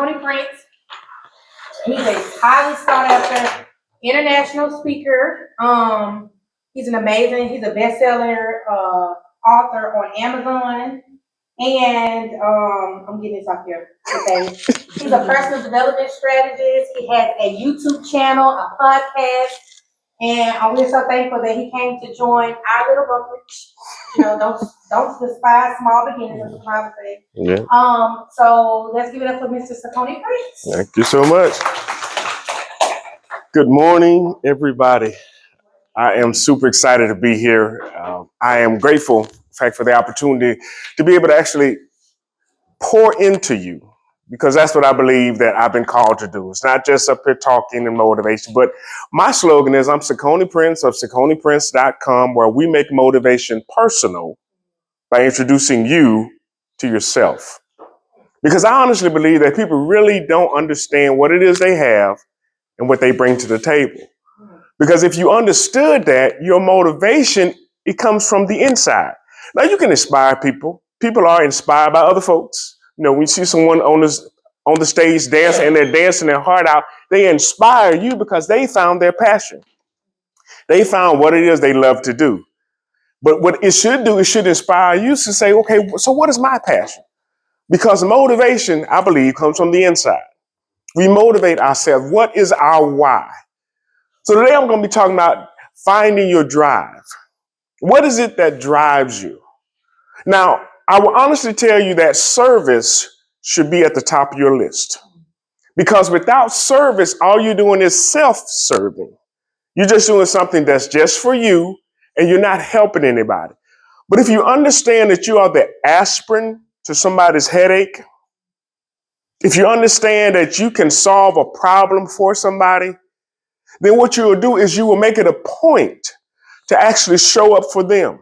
Sakoni Prince. He's a highly sought after international speaker. He's a bestseller author on Amazon. And I'm getting this off here. Okay. He's a personal development strategist. He has a YouTube channel, a podcast. And we're so thankful that he came to join our little brokerage. You know, don't despise small beginnings, as the Bible says. Yeah. So let's give it up for Mr. Sakoni Prince. Thank you so much. Good morning, everybody. I am super excited to be here. I am grateful, in fact, for the opportunity to be able to actually pour into you, because that's what I believe that I've been called to do. It's not just up here talking and motivation, but my slogan is I'm Sakoni Prince of SakoniPrince.com, where we make motivation personal by introducing you to yourself. Because I honestly believe that people really don't understand what it is they have and what they bring to the table. Because if you understood that, your motivation, it comes from the inside. Now, you can inspire people. People are inspired by other folks. You know, when you see someone on the stage dancing and they're dancing their heart out, they inspire you because they found their passion. They found what it is they love to do. But what it should do, it should inspire you to say, okay, so what is my passion? Because motivation, I believe, comes from the inside. We motivate ourselves. What is our why? So today I'm going to be talking about finding your drive. What is it that drives you? Now, I will honestly tell you that service should be at the top of your list. Because without service, all you're doing is self-serving. You're just doing something that's just for you, and you're not helping anybody. But if you understand that you are the aspirin to somebody's headache, if you understand that you can solve a problem for somebody, then what you will do is you will make it a point to actually show up for them,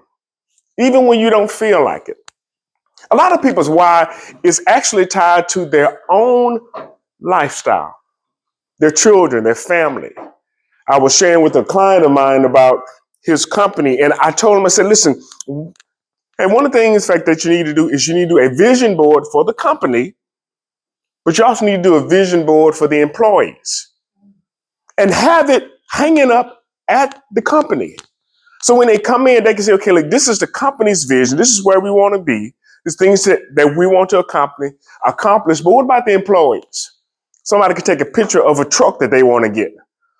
even when you don't feel like it. A lot of people's why is actually tied to their own lifestyle, their children, their family. I was sharing with a client of mine about his company, and I told him, I said, listen, and one of the things, in fact, that you need to do is you need to do a vision board for the company, but you also need to do a vision board for the employees and have it hanging up at the company. So when they come in, they can say, okay, look, this is the company's vision. This is where we want to be. There's things that we want to accomplish. But what about the employees? Somebody could take a picture of a truck that they want to get.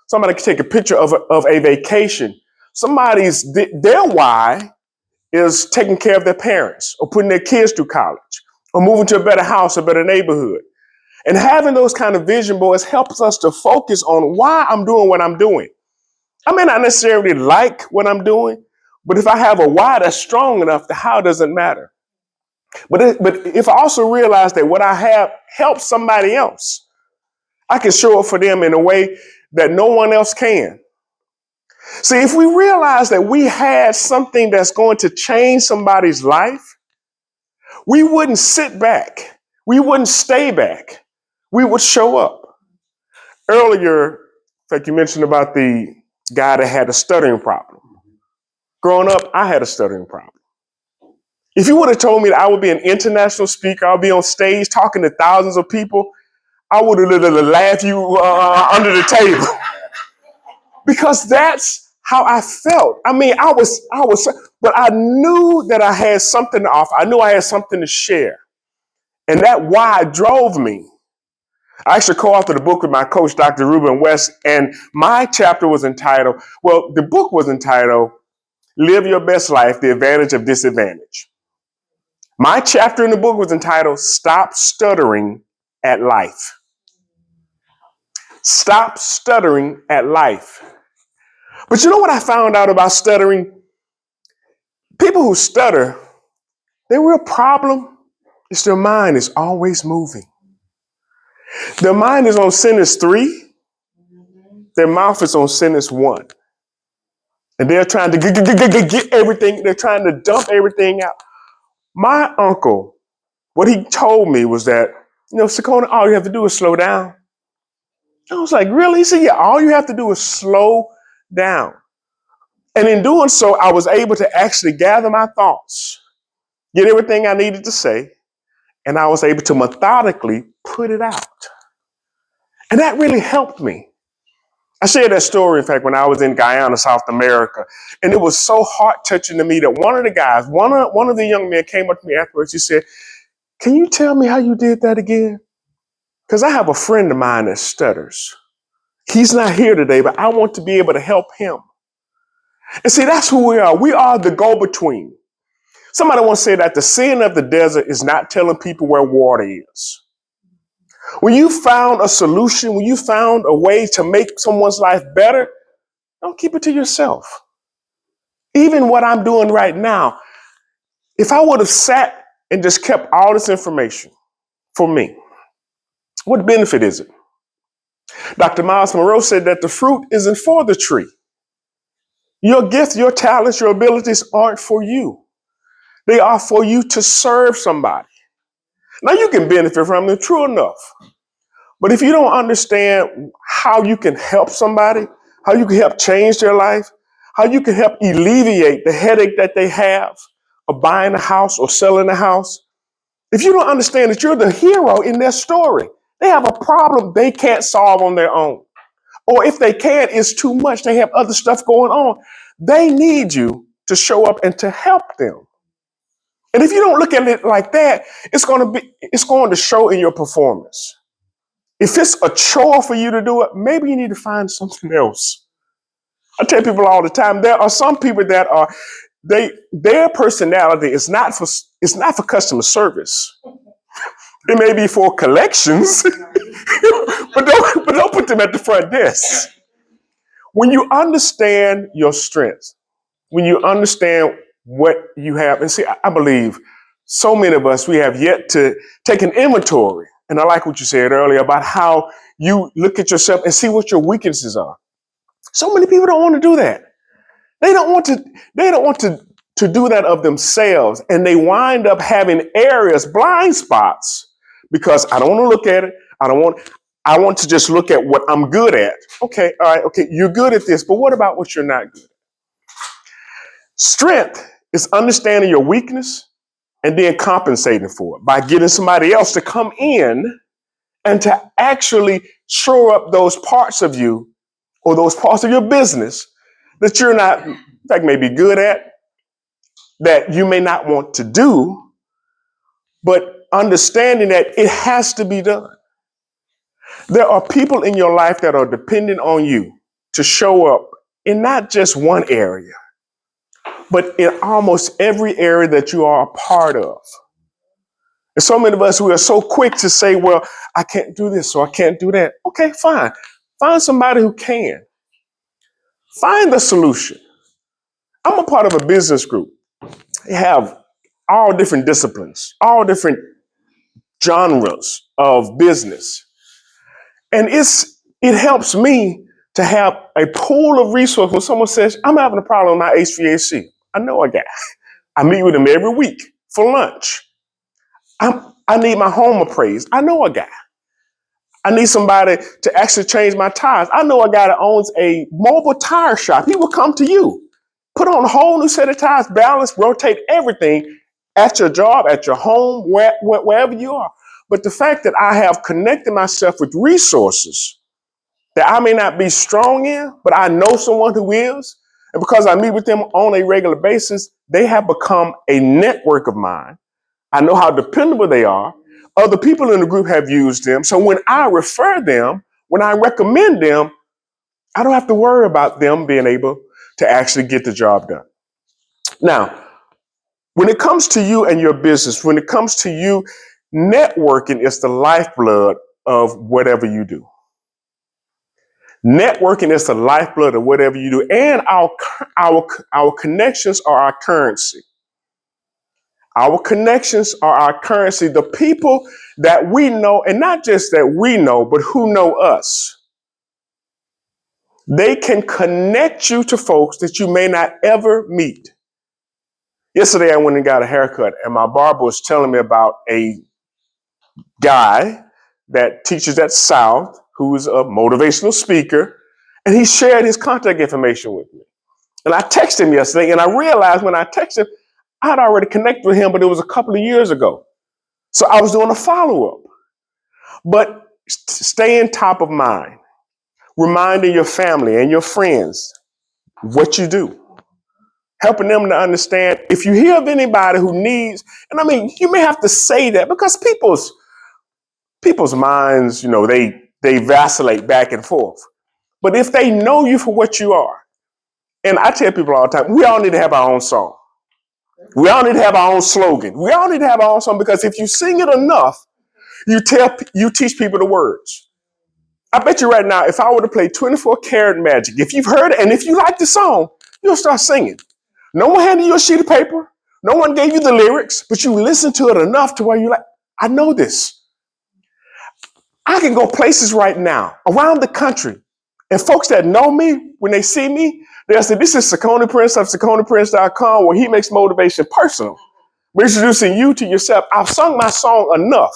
Somebody could take a picture of a vacation. Their why is taking care of their parents or putting their kids through college or moving to a better house, a better neighborhood. And having those kind of vision boards helps us to focus on why I'm doing what I'm doing. I may not necessarily like what I'm doing, but if I have a why that's strong enough, the how doesn't matter. But if I also realize that what I have helps somebody else, I can show up for them in a way that no one else can. See, if we realize that we had something that's going to change somebody's life, we wouldn't sit back. We wouldn't stay back. We would show up. Earlier, in fact, you mentioned about the guy that had a stuttering problem. Growing up, I had a stuttering problem. If you would have told me that I would be an international speaker, I'll be on stage talking to thousands of people, I would have literally laughed you under the table. Because that's how I felt. I mean, but I knew that I had something to offer. I knew I had something to share. And that why drove me. I actually co-authored a book with my coach, Dr. Ruben West, and my chapter was entitled, the book was entitled, Live Your Best Life, The Advantage of Disadvantage. My chapter in the book was entitled, Stop Stuttering at Life. Stop stuttering at life. But you know what I found out about stuttering? People who stutter, their real problem is their mind is always moving. Their mind is on sentence 3. Their mouth is on sentence 1. And they're trying to get everything. They're trying to dump everything out. My uncle, what he told me was that, Sakoni, all you have to do is slow down. I was like, really? He said, yeah, all you have to do is slow down. And in doing so, I was able to actually gather my thoughts, get everything I needed to say, and I was able to methodically put it out. And that really helped me. I shared that story, in fact, when I was in Guyana, South America, and it was so heart-touching to me that one of the guys, one of the young men came up to me afterwards. He said, "Can you tell me how you did that again? Because I have a friend of mine that stutters. He's not here today, but I want to be able to help him." And see, that's who we are. We are the go-between. Somebody once said that the sin of the desert is not telling people where water is. When you found a solution, when you found a way to make someone's life better, don't keep it to yourself. Even what I'm doing right now, if I would have sat and just kept all this information for me, what benefit is it? Dr. Miles Monroe said that the fruit isn't for the tree. Your gifts, your talents, your abilities aren't for you. They are for you to serve somebody. Now you can benefit from them, true enough. But if you don't understand how you can help somebody, how you can help change their life, how you can help alleviate the headache that they have of buying a house or selling a house, if you don't understand that you're the hero in their story, they have a problem they can't solve on their own. Or if they can, it's too much. They have other stuff going on. They need you to show up and to help them. And if you don't look at it like that, it's going to show in your performance. If it's a chore for you to do it, maybe you need to find something else. I tell people all the time, there are some people that their personality is not for customer service. It may be for collections, but don't put them at the front desk. When you understand your strengths, when you understand what you have, and see, I believe so many of us, we have yet to take an inventory. And I like what you said earlier about how you look at yourself and see what your weaknesses are. So many people don't want to do that. They don't want to do that of themselves. And they wind up having areas, blind spots, because I don't want to look at it. I want to just look at what I'm good at. Okay, all right, okay, you're good at this, but what about what you're not good at? Strength is understanding your weakness and then compensating for it by getting somebody else to come in and to actually shore up those parts of you or those parts of your business that you're not, in fact, may be good at, that you may not want to do, but understanding that it has to be done. There are people in your life that are dependent on you to show up in not just one area, but in almost every area that you are a part of. And so many of us, we are so quick to say, well, I can't do this, so I can't do that. Okay, fine. Find somebody who can. Find the solution. I'm a part of a business group. They have all different disciplines, all different genres of business. And it helps me to have a pool of resources when someone says, I'm having a problem with my HVAC. I know a guy. I meet with him every week for lunch. I need my home appraised. I know a guy. I need somebody to actually change my tires. I know a guy that owns a mobile tire shop. He will come to you, put on a whole new set of tires, balance, rotate everything at your job, at your home, wherever you are. But the fact that I have connected myself with resources that I may not be strong in, but I know someone who is, and because I meet with them on a regular basis, they have become a network of mine. I know how dependable they are. Other people in the group have used them. So when I refer them, when I recommend them, I don't have to worry about them being able to actually get the job done. Now, when it comes to you and your business, when it comes to you, networking is the lifeblood of whatever you do. Networking is the lifeblood of whatever you do. And our connections are our currency. Our connections are our currency. The people that we know, and not just that we know, but who know us, they can connect you to folks that you may not ever meet. Yesterday, I went and got a haircut, and my barber was telling me about a guy that teaches at South, who's a motivational speaker, and he shared his contact information with me. And I texted him yesterday, and I realized when I texted him, I had already connected with him, but it was a couple of years ago. So I was doing a follow-up, but staying top of mind, reminding your family and your friends what you do, helping them to understand if you hear of anybody who needs, and I mean, you may have to say that because people's minds, they vacillate back and forth. But if they know you for what you are, and I tell people all the time, we all need to have our own song. We all need to have our own slogan. We all need to have our own song because if you sing it enough, you teach people the words. I bet you right now, if I were to play 24 Karat Magic, if you've heard it and if you like the song, you'll start singing. No one handed you a sheet of paper. No one gave you the lyrics, but you listened to it enough to where you're like, I know this. I can go places right now around the country, and folks that know me, when they see me, they'll say, this is Sakoni Prince of SakoniPrince.com, where he makes motivation personal. We're introducing you to yourself. I've sung my song enough.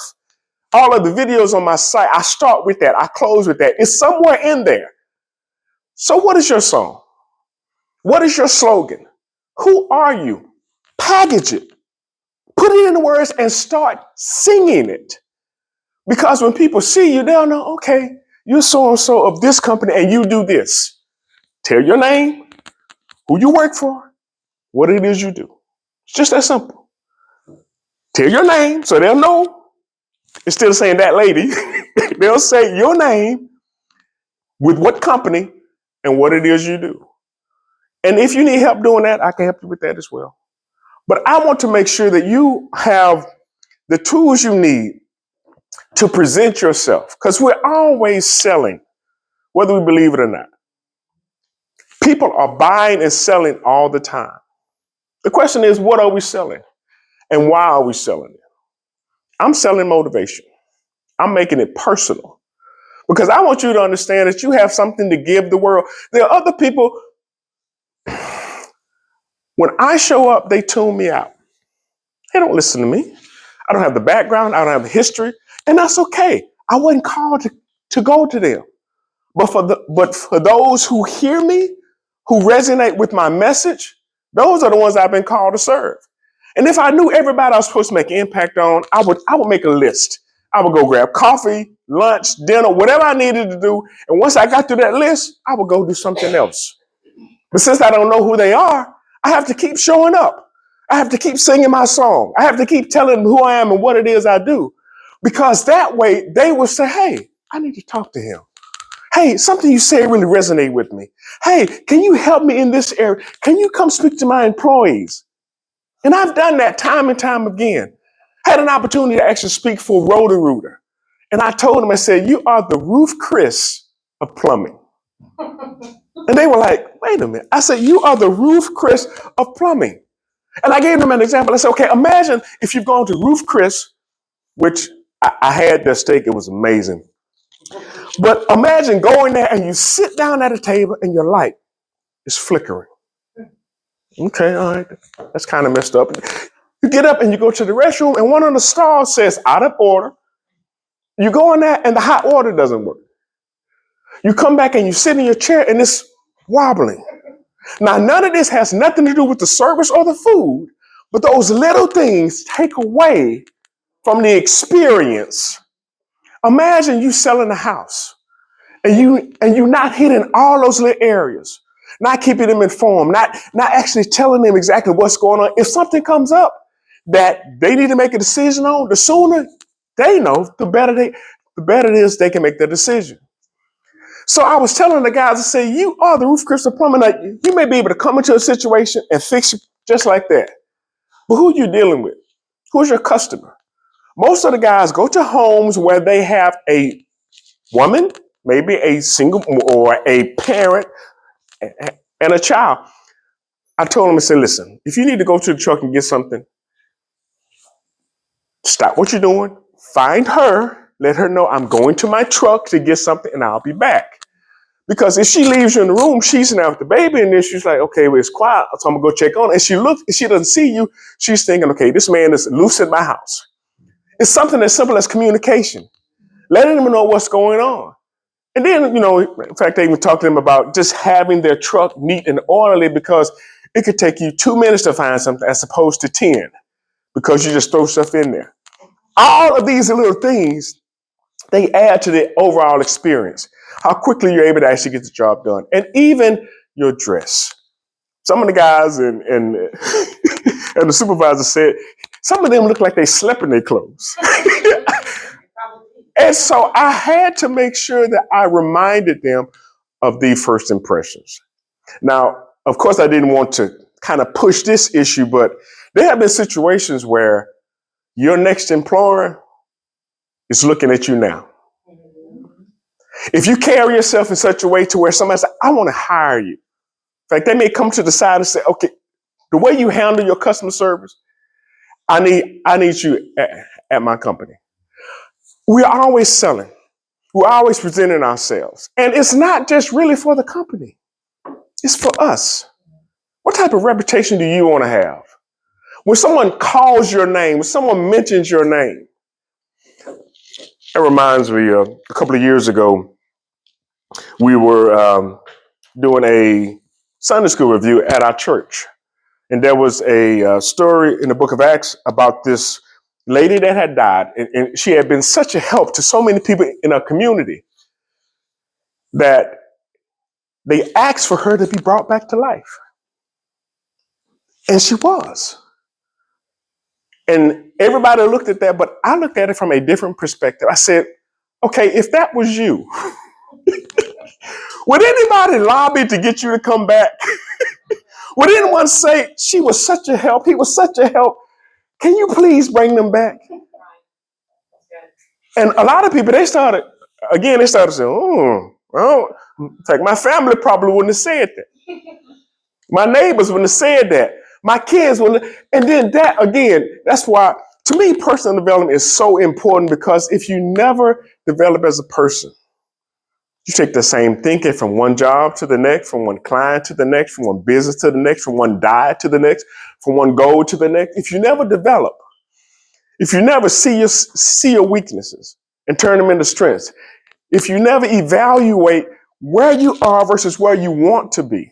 All of the videos on my site, I start with that. I close with that. It's somewhere in there. So what is your song? What is your slogan? Who are you? Package it. Put it in the words and start singing it. Because when people see you, they'll know, okay, you're so-and-so of this company and you do this. Tell your name, who you work for, what it is you do. It's just that simple. Tell your name so they'll know. Instead of saying that lady, they'll say your name with what company and what it is you do. And if you need help doing that, I can help you with that as well. But I want to make sure that you have the tools you need to present yourself, because we're always selling, whether we believe it or not. People are buying and selling all the time. The question is, what are we selling? And why are we selling it? I'm selling motivation. I'm making it personal because I want you to understand that you have something to give the world. There are other people, when I show up, they tune me out. They don't listen to me. I don't have the background. I don't have the history. And that's okay. I wasn't called to go to them. But for those who hear me, who resonate with my message, those are the ones I've been called to serve. And if I knew everybody I was supposed to make an impact on, I would make a list. I would go grab coffee, lunch, dinner, whatever I needed to do. And once I got through that list, I would go do something else. But since I don't know who they are, I have to keep showing up. I have to keep singing my song. I have to keep telling them who I am and what it is I do. Because that way they will say, hey, I need to talk to him. Hey, something you say really resonated with me. Hey, can you help me in this area? Can you come speak to my employees? And I've done that time and time again. Had an opportunity to actually speak for Roto-Rooter. And I told them, I said, you are the Ruth Chris of plumbing. And they were like, wait a minute. I said, you are the Ruth Chris of plumbing. And I gave them an example. I said, okay, imagine if you've gone to Ruth Chris, which I had their steak. It was amazing. But imagine going there and you sit down at a table and your light is flickering. Okay, all right. That's kind of messed up. You get up and you go to the restroom and one of the stalls says out of order. You go in there and the hot water doesn't work. You come back and you sit in your chair and it's wobbling. Now, none of this has nothing to do with the service or the food, but those little things take away from the experience. Imagine you selling a house and you not hitting all those little areas, not keeping them informed, not actually telling them exactly what's going on. If something comes up that they need to make a decision on, the sooner they know, the better it is they can make their decision. So I was telling the guys, I say, you are the Ruth Chris of plumbing. Like, you may be able to come into a situation and fix it just like that. But who are you dealing with? Who's your customer? Most of the guys go to homes where they have a woman, maybe a single or a parent and a child. I told them, I said, listen, if you need to go to the truck and get something, stop what you're doing, find her, let her know I'm going to my truck to get something and I'll be back. Because if she leaves you in the room, she's now with the baby and then she's like, okay, well, it's quiet, so I'm gonna go check on it. And she looks, if she doesn't see you, she's thinking, okay, this man is loose in my house. It's something as simple as communication. Letting them know what's going on. And then, in fact, they even talked to them about just having their truck neat and orderly because it could take you 2 minutes to find something as opposed to 10 because you just throw stuff in there. All of these little things, they add to the overall experience. How quickly you're able to actually get the job done. And even your dress. Some of the guys and and the supervisor said, some of them look like they slept in their clothes. And so I had to make sure that I reminded them of the first impressions. Now, of course, I didn't want to kind of push this issue, but there have been situations where your next employer is looking at you now. If you carry yourself in such a way to where somebody says, I want to hire you. In fact, they may come to the side and say, okay, the way you handle your customer service, I need you at my company. We're always selling. We're always presenting ourselves. And it's not just really for the company. It's for us. What type of reputation do you want to have? When someone calls your name, when someone mentions your name, it reminds me of a couple of years ago, we were doing a Sunday school review at our church. And there was a story in the book of Acts about this lady that had died. And she had been such a help to so many people in our community that they asked for her to be brought back to life. And she was. And everybody looked at that, but I looked at it from a different perspective. I said, okay, if that was you, would anybody lobby to get you to come back? Would anyone say, she was such a help, he was such a help, can you please bring them back? And a lot of people, they started saying, oh, well, in fact, my family probably wouldn't have said that. My neighbors wouldn't have said that. My kids wouldn't have. And then that, again, that's why, to me, personal development is so important, because if you never develop as a person, you take the same thinking from one job to the next, from one client to the next, from one business to the next, from one diet to the next, from one goal to the next. If you never develop, if you never see your weaknesses and turn them into strengths, if you never evaluate where you are versus where you want to be,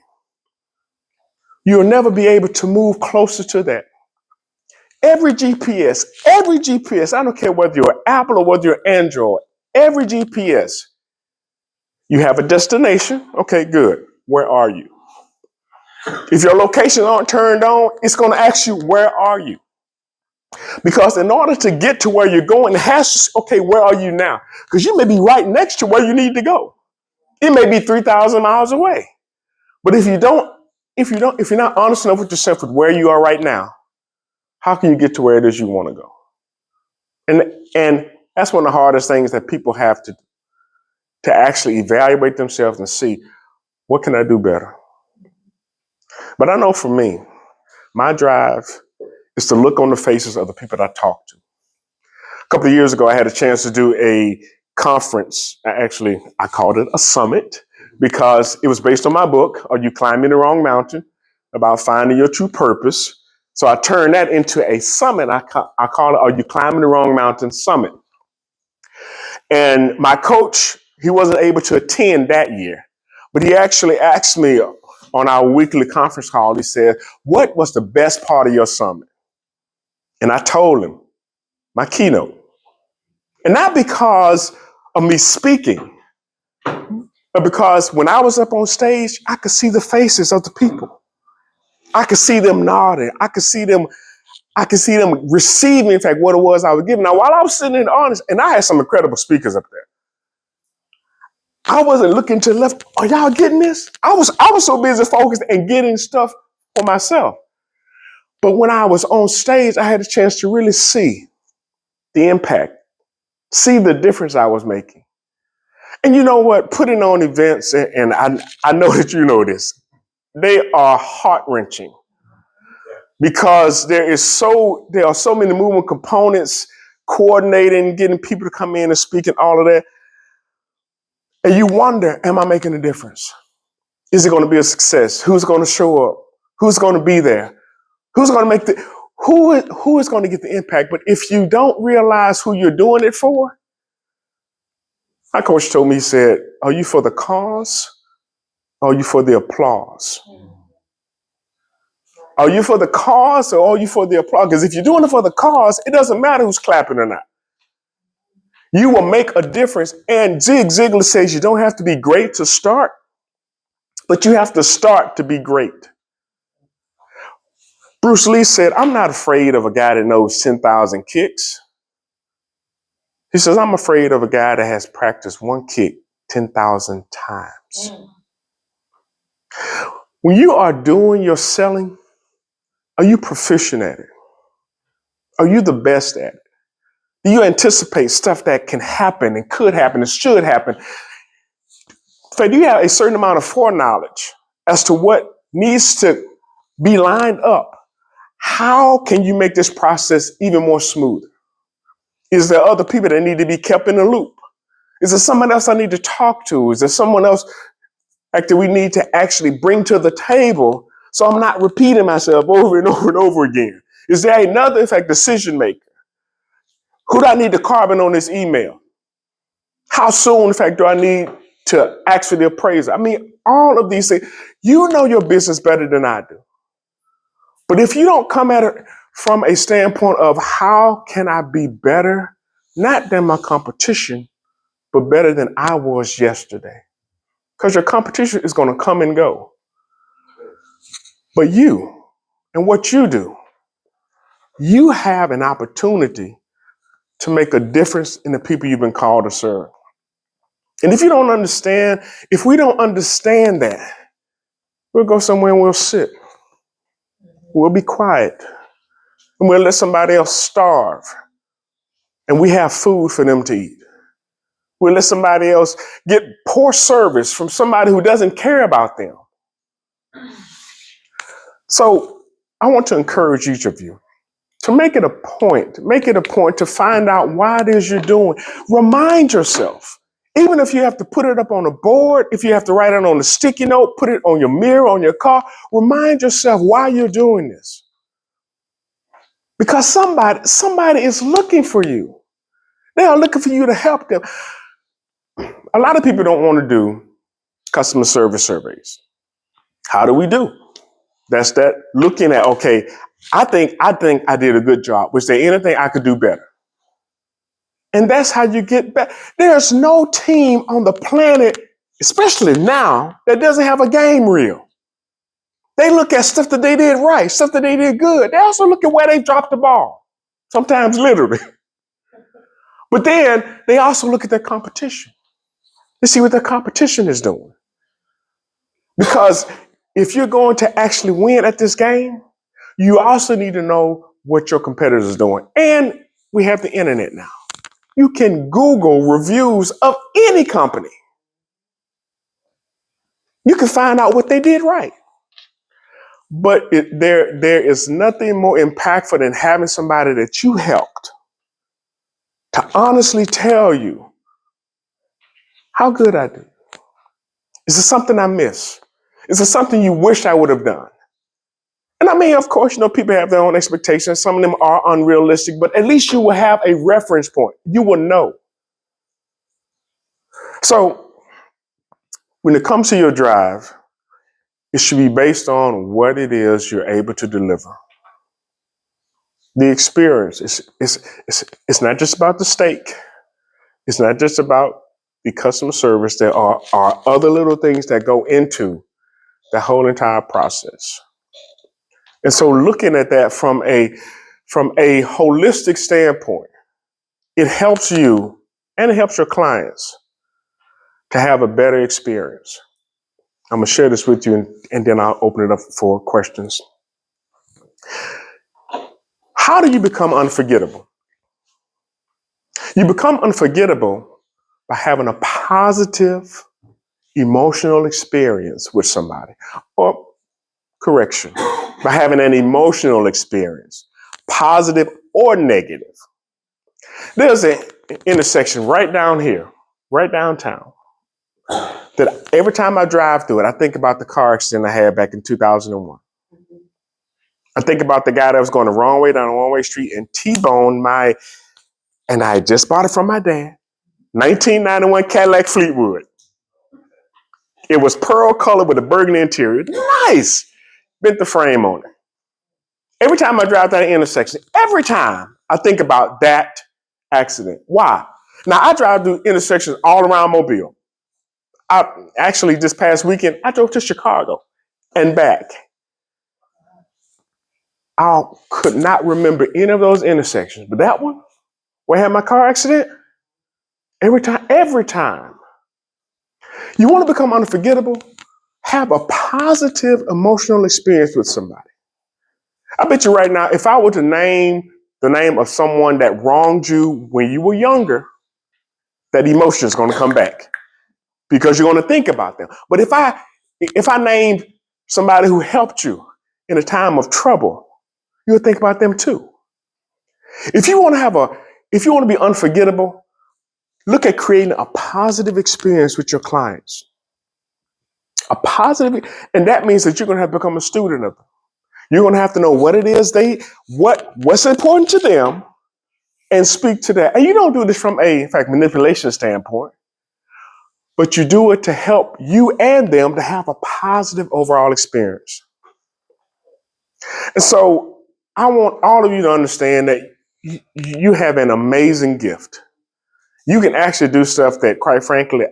you'll never be able to move closer to that. Every GPS, I don't care whether you're Apple or whether you're Android, every GPS, you have a destination. Okay, good. Where are you? If your locations aren't turned on, it's going to ask you, where are you? Because in order to get to where you're going, it has, okay, where are you now? Because you may be right next to where you need to go. It may be 3,000 miles away. But if you're not honest enough with yourself with where you are right now, how can you get to where it is you want to go? And that's one of the hardest things that people have to actually evaluate themselves and see, what can I do better? But I know for me, my drive is to look on the faces of the people that I talk to. A couple of years ago, I had a chance to do a conference. I called it a summit because it was based on my book, Are You Climbing the Wrong Mountain? About finding your true purpose. So I turned that into a summit. I call it Are You Climbing the Wrong Mountain Summit. And my coach, he wasn't able to attend that year, but he actually asked me on our weekly conference call, he said, what was the best part of your summit? And I told him my keynote. And not because of me speaking, but because when I was up on stage, I could see the faces of the people. I could see them nodding. I could see them receiving, in fact, what it was I was giving. Now, while I was sitting in the audience, and I had some incredible speakers up there, I wasn't looking to the left. Are y'all getting this? I was so busy focused and getting stuff for myself. But when I was on stage, I had a chance to really see the impact, see the difference I was making. And you know what? Putting on events, and I know that you know this, they are heart-wrenching because there are so many moving components, coordinating, getting people to come in and speak and all of that. And you wonder, am I making a difference? Is it going to be a success? Who's going to show up? Who's going to be there? Who's going to make who is going to get the impact? But if you don't realize who you're doing it for, my coach told me, he said, are you for the cause or are you for the applause? Are you for the cause or are you for the applause? Because if you're doing it for the cause, it doesn't matter who's clapping or not. You will make a difference. And Zig Ziglar says you don't have to be great to start, but you have to start to be great. Bruce Lee said, I'm not afraid of a guy that knows 10,000 kicks. He says, I'm afraid of a guy that has practiced one kick 10,000 times. When you are doing your selling, are you proficient at it? Are you the best at it? Do you anticipate stuff that can happen and could happen and should happen? In fact, do you have a certain amount of foreknowledge as to what needs to be lined up? How can you make this process even more smooth? Is there other people that need to be kept in the loop? Is there someone else I need to talk to? Is there someone else that we need to actually bring to the table so I'm not repeating myself over and over and over again? Is there another, in fact, decision maker? Who do I need to carbon on this email? How soon, in fact, do I need to ask for the appraiser? I mean, all of these things. You know your business better than I do. But if you don't come at it from a standpoint of how can I be better, not than my competition, but better than I was yesterday. Because your competition is going to come and go. But you and what you do, you have an opportunity to make a difference in the people you've been called to serve. And if you don't understand, if we don't understand that, we'll go somewhere and we'll sit. We'll be quiet. And we'll let somebody else starve. And we have food for them to eat. We'll let somebody else get poor service from somebody who doesn't care about them. So I want to encourage each of you to make it a point to find out why it is you're doing. Remind yourself, even if you have to put it up on a board, if you have to write it on a sticky note, put it on your mirror, on your car, remind yourself why you're doing this. Because somebody is looking for you. They are looking for you to help them. A lot of people don't want to do customer service surveys. How do we do? That's that looking at, okay, I think I did a good job. Was there anything I could do better? And that's how you get back. There's no team on the planet, especially now, that doesn't have a game reel. They look at stuff that they did right, stuff that they did good. They also look at where they dropped the ball, sometimes literally. But then they also look at their competition. They see what their competition is doing. Because if you're going to actually win at this game, you also need to know what your competitors are doing. And we have the internet now. You can Google reviews of any company. You can find out what they did right. But there is nothing more impactful than having somebody that you helped to honestly tell you how good I did. Is there something I miss? Is there something you wish I would have done? And I mean, of course, people have their own expectations. Some of them are unrealistic, but at least you will have a reference point. You will know. So when it comes to your drive, it should be based on what it is you're able to deliver. The experience, it's not just about the steak. It's not just about the customer service. There are other little things that go into the whole entire process. And so looking at that from a holistic standpoint, it helps you and it helps your clients to have a better experience. I'm going to share this with you and then I'll open it up for questions. How do you become unforgettable? You become unforgettable by having a positive emotional experience with somebody. Or, correction, by having an emotional experience, positive or negative. There's an intersection right down here, right downtown, that every time I drive through it, I think about the car accident I had back in 2001. I think about the guy that was going the wrong way down a one-way street and T-boned and I just bought it from my dad, 1991 Cadillac Fleetwood. It was pearl color with a burgundy interior. Nice. Bent the frame on it. Every time I drive that intersection, every time I think about that accident. Why? Now, I drive through intersections all around Mobile. Actually, this past weekend, I drove to Chicago and back. I could not remember any of those intersections, but that one, where I had my car accident, every time. You want to become unforgettable? Have a positive emotional experience with somebody. I bet you right now, if I were to name the name of someone that wronged you when you were younger, that emotion is going to come back because you're going to think about them. But if I named somebody who helped you in a time of trouble, you'll think about them too. If you want to be unforgettable, look at creating a positive experience with your clients. And that means that you're going to have to become a student of them. You're going to have to know what it is what's important to them and speak to that. And you don't do this from in fact, manipulation standpoint, but you do it to help you and them to have a positive overall experience. And so I want all of you to understand that you have an amazing gift. You can actually do stuff that, quite frankly,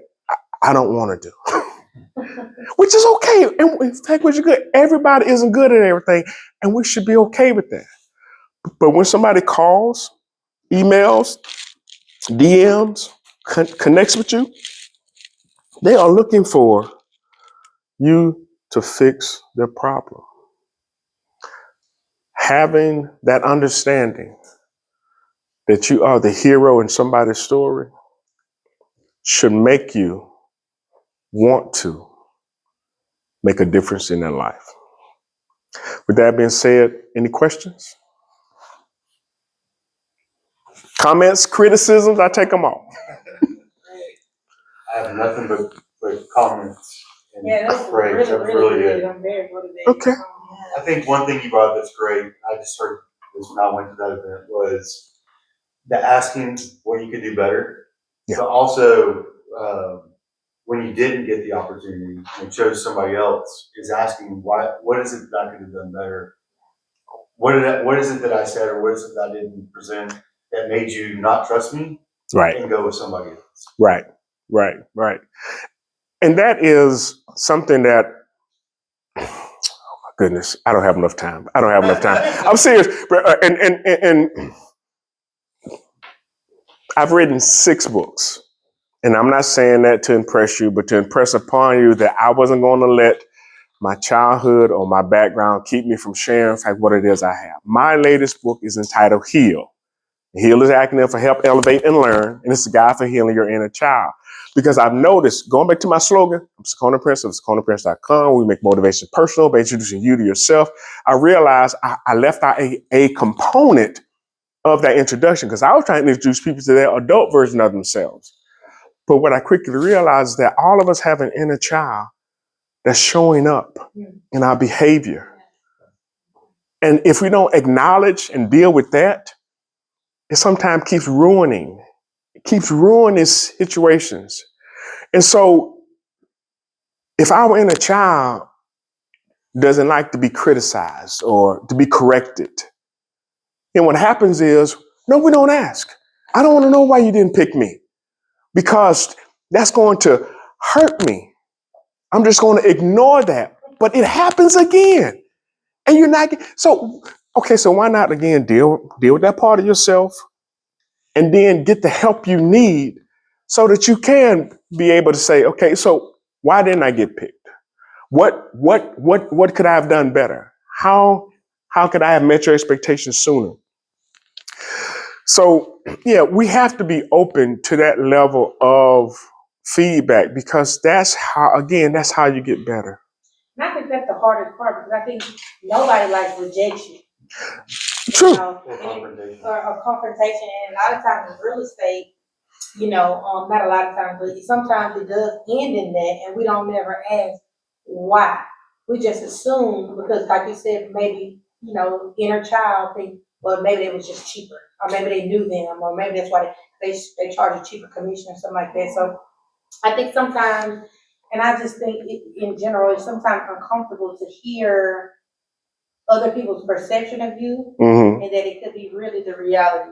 I don't want to do, which is okay. And in fact, which is good. Everybody isn't good at everything, and we should be okay with that. But when somebody calls, emails, DMs, connects with you, they are looking for you to fix their problem. Having that understanding that you are the hero in somebody's story should make you want to make a difference in their life. With that being said, any questions? Comments, criticisms, I take them all. I have nothing but comments and That's praise. That was really good. I'm very motivated. Okay. I think one thing you brought up that's great, I just heard this when I went to that event, was the asking what you could do better. Yeah. But also, when you didn't get the opportunity and chose somebody else, is asking what is it that I could have done better? What is it that I said, or what is it that I didn't present that made you not trust me? Right. And go with somebody else. Right. And that is something that, oh my goodness, I don't have enough time. I'm serious. And I've written 6 books. And I'm not saying that to impress you, but to impress upon you that I wasn't going to let my childhood or my background keep me from sharing, in fact, what it is I have. My latest book is entitled Heal. Heal is acronym for Help, Elevate, and Learn. And it's a guide for healing your inner child. Because I've noticed, going back to my slogan, I'm Sakona Prince of SakonaPrince.com. We make motivation personal by introducing you to yourself. I realized I left out a component of that introduction because I was trying to introduce people to their adult version of themselves. But what I quickly realized is that all of us have an inner child that's showing up in our behavior. And if we don't acknowledge and deal with that, it sometimes keeps ruining situations. And so if our inner child doesn't like to be criticized or to be corrected, then what happens is, no, we don't ask. I don't want to know why you didn't pick me because that's going to hurt me. I'm just going to ignore that. But it happens again. And you're not, so why not again deal with that part of yourself and then get the help you need so that you can be able to say, okay, so why didn't I get picked? What could I have done better? How could I have met your expectations sooner? So yeah, we have to be open to that level of feedback because that's how you get better. And I think that's the hardest part because I think nobody likes rejection. True. Or confrontation. And a lot of times in real estate, not a lot of times, but sometimes it does end in that, and we don't never ask why. We just assume because, like you said, maybe inner child think, well, maybe it was just cheaper, or maybe they knew them, or maybe that's why they charge a cheaper commission or something like that. So I think sometimes, and I just think in general, it's sometimes uncomfortable to hear other people's perception of you, and that it could be really the reality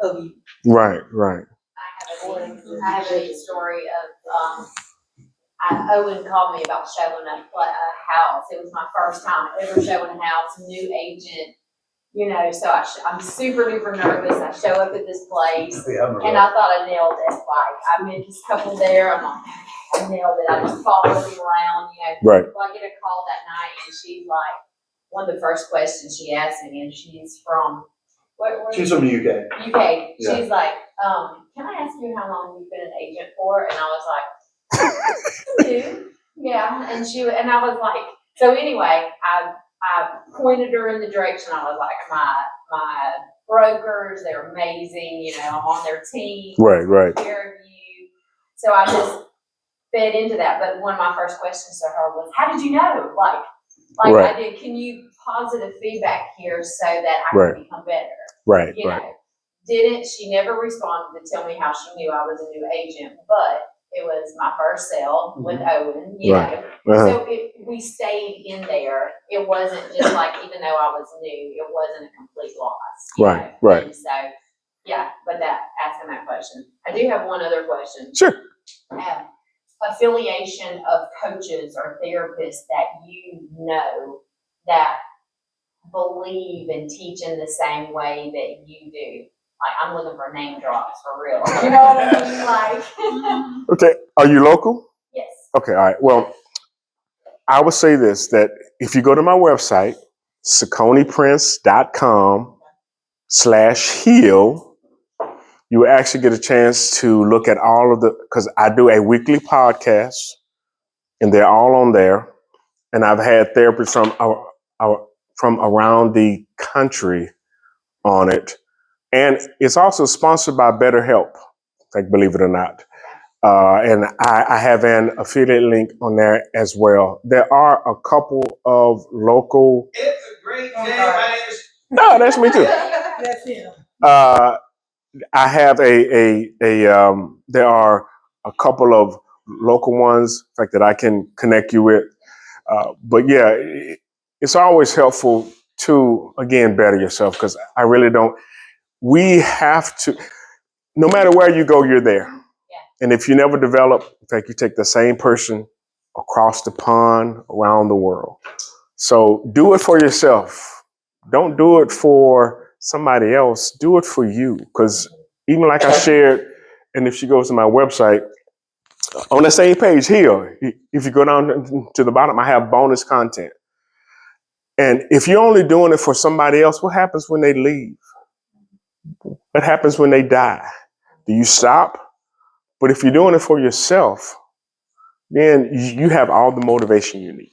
of you. Right. I have a neat story of, Owen called me about showing a house. It was my first time ever showing a house, new agent, you know, so I'm super duper nervous. I show up at this place and I thought I nailed it. Like, I met this couple there. I'm like, I nailed it. I just followed them around, you know. Right. Well, I get a call that night and she's like, one of the first questions she asked me, and she's from, where She's from the UK. UK. Yeah. She's like, can I ask you how long you've been an agent for? And I was like, 2. Yeah. And I was like, so anyway, I pointed her in the direction. I was like, my brokers, they're amazing. You know, I'm on their team. Right. Take care of you. So I just fed into that. But one of my first questions to her was, how did you know? Like Right. I did, can you positive feedback here so that I Right. can become better? Right. You know, she never responded to tell me how she knew I was a new agent, but it was my first sale with Owen, you Right. know. Uh-huh. So we stayed in there. It wasn't just like, even though I was new, it wasn't a complete loss. you Right, know. right. And so, yeah, but asking that question. I do have one other question. Sure. Affiliation of coaches or therapists that you know that believe and teach in the same way that you do. Like, I'm looking for name drops for real. You know what I mean? Like, Okay. Are you local? yes. Okay. All right. Well, I would say this, that if you go to my website, saconiprince.com/heal, you will actually get a chance to look at all of because I do a weekly podcast and they're all on there. And I've had therapists from around the country on it. And it's also sponsored by BetterHelp, like, believe it or not. And I have an affiliate link on there as well. There are a couple of local. It's a great day. My name is. No, that's me too. That's him. I have there are a couple of local ones, in fact, that I can connect you with. But yeah, it's always helpful to, again, better yourself, because I really don't. We have to, no matter where you go, you're there. Yeah. And if you never develop, in fact, you take the same person across the pond, around the world. So do it for yourself. Don't do it for somebody else. Do it for you. Because even like I shared, and if she goes to my website, on the same page here, if you go down to the bottom, I have bonus content. And if you're only doing it for somebody else, what happens when they leave? What happens when they die? Do you stop? But if you're doing it for yourself, then you have all the motivation you need.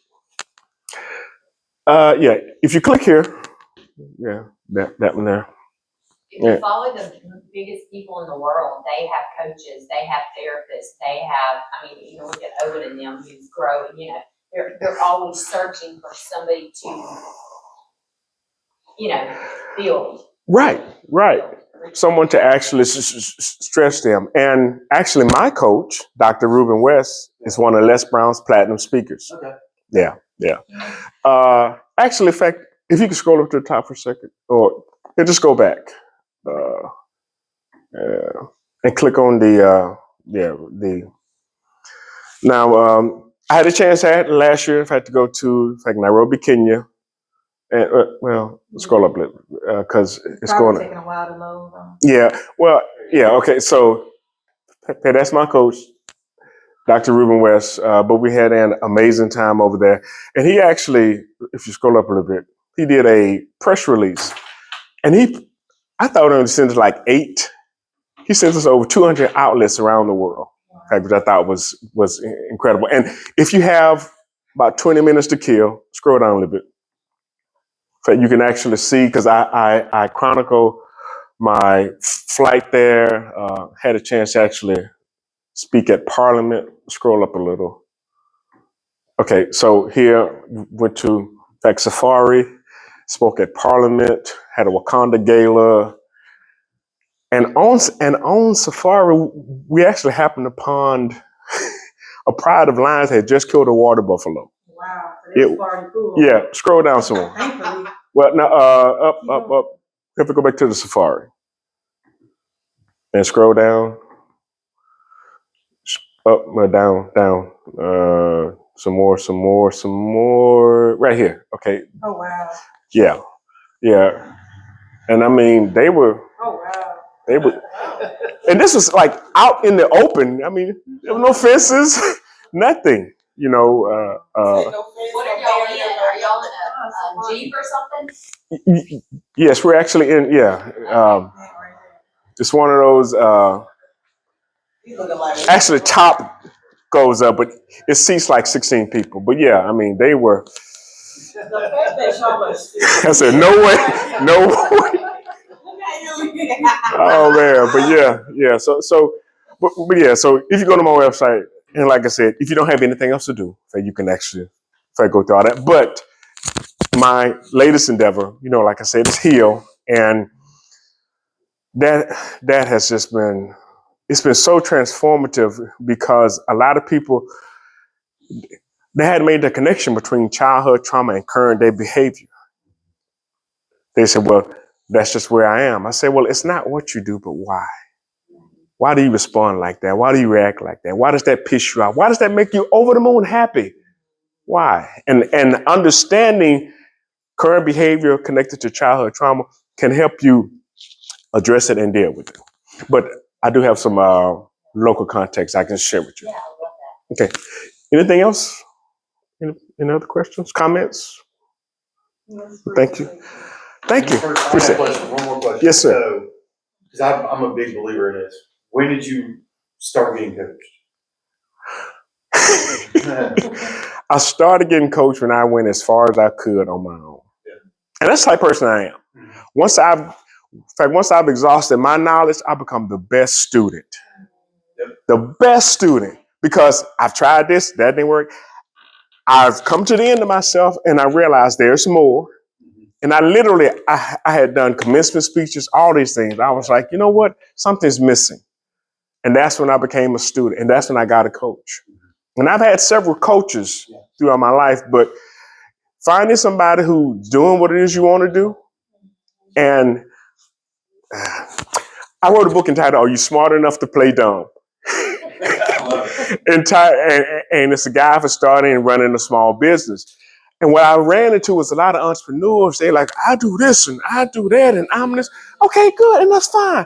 Yeah, if you click here, yeah, that one there. If you follow the biggest people in the world, they have coaches, they have therapists, they have, I mean, you know, look at Owen and them who's growing, you know, they're always searching for somebody to, you know, build. Right. Someone to actually stress them. And actually, my coach, Dr. Ruben West, is one of Les Brown's platinum speakers. Okay. Yeah. Actually, in fact, if you can scroll up to the top for a second, or just go back. And click on now, I had a chance last year, if I had to go to, like, Nairobi, Kenya. And, scroll up a little, because it's Probably going taking a while to load. Yeah, okay, so that's my coach, Dr. Ruben West, but we had an amazing time over there. And he actually, if you scroll up a little bit, he did a press release. And I thought he sent us like 8. He sent us over 200 outlets around the world, which I thought was incredible. And if you have about 20 minutes to kill, scroll down a little bit. So you can actually see, because I chronicle my flight there, had a chance to actually speak at Parliament. Scroll up a little. Okay, so here went to, in fact, Safari, spoke at Parliament, had a Wakanda gala. And on Safari, we actually happened upon a pride of lions that had just killed a water buffalo. Wow, so that's already cool. Yeah, scroll down some more. Thankfully. Well, now, up. We have to go back to the Safari. And scroll down. Up, down. Some more. Right here. Okay. Oh, wow. Yeah. And I mean, they were, Oh, wow. and this was like out in the open. I mean, there were no fences, nothing. What are y'all in? Are y'all in a Jeep or something? Yes, we're actually in. Yeah, it's one of those. Actually, top goes up, but it seats like 16 people. But yeah, I mean, they were. I said, no way. Oh man, but yeah. But yeah. So if you go to my website, and like I said, if you don't have anything else to do, then you can actually go through all that. But my latest endeavor, like I said, is Heal, and that has just been. It's been so transformative because a lot of people, they hadn't made the connection between childhood trauma and current day behavior. They said, well, that's just where I am. I said, well, it's not what you do, but why? Why do you respond like that? Why do you react like that? Why does that piss you off? Why does that make you over the moon happy? Why? And understanding current behavior connected to childhood trauma can help you address it and deal with it. But I do have some local context I can share with you. Yeah, I love that. Okay. Anything else? Any other questions, comments? Thank you. Thank you. Appreciate it. One more question. Yes, sir. So, because I'm a big believer in this. When did you start getting coached? I started getting coached when I went as far as I could on my own. Yeah. And that's the type of person I am. Once I've exhausted my knowledge, I become the best student. Yep. The best student. Because I've tried this, that didn't work. I've come to the end of myself and I realized there's more. And I literally, I had done commencement speeches, all these things. I was like, you know what? Something's missing. And that's when I became a student. And that's when I got a coach. And I've had several coaches throughout my life, but finding somebody who's doing what it is you want to do. And I wrote a book entitled, Are You Smart Enough to Play Dumb? And it's a guy for starting and running a small business. And what I ran into was a lot of entrepreneurs. They're like, I do this and I do that and I'm this. Okay, good. And that's fine.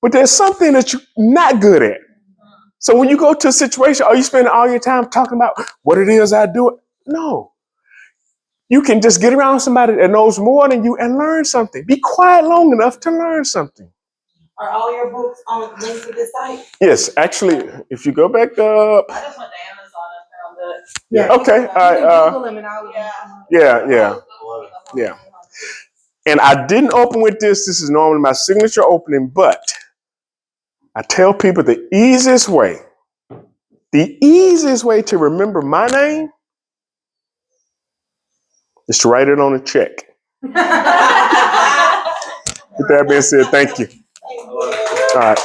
But there's something that you're not good at. So when you go to a situation, are you spending all your time talking about what it is I do? No. You can just get around somebody that knows more than you and learn something. Be quiet long enough to learn something. Are all your books on links to this site? Yes, actually, if you go back up. I just went to Amazon and found it. Yeah. Okay. You can Google them and all of them. Yeah. And I didn't open with this. This is normally my signature opening, but I tell people the easiest way to remember my name is to write it on a check. With that being said, thank you. All right.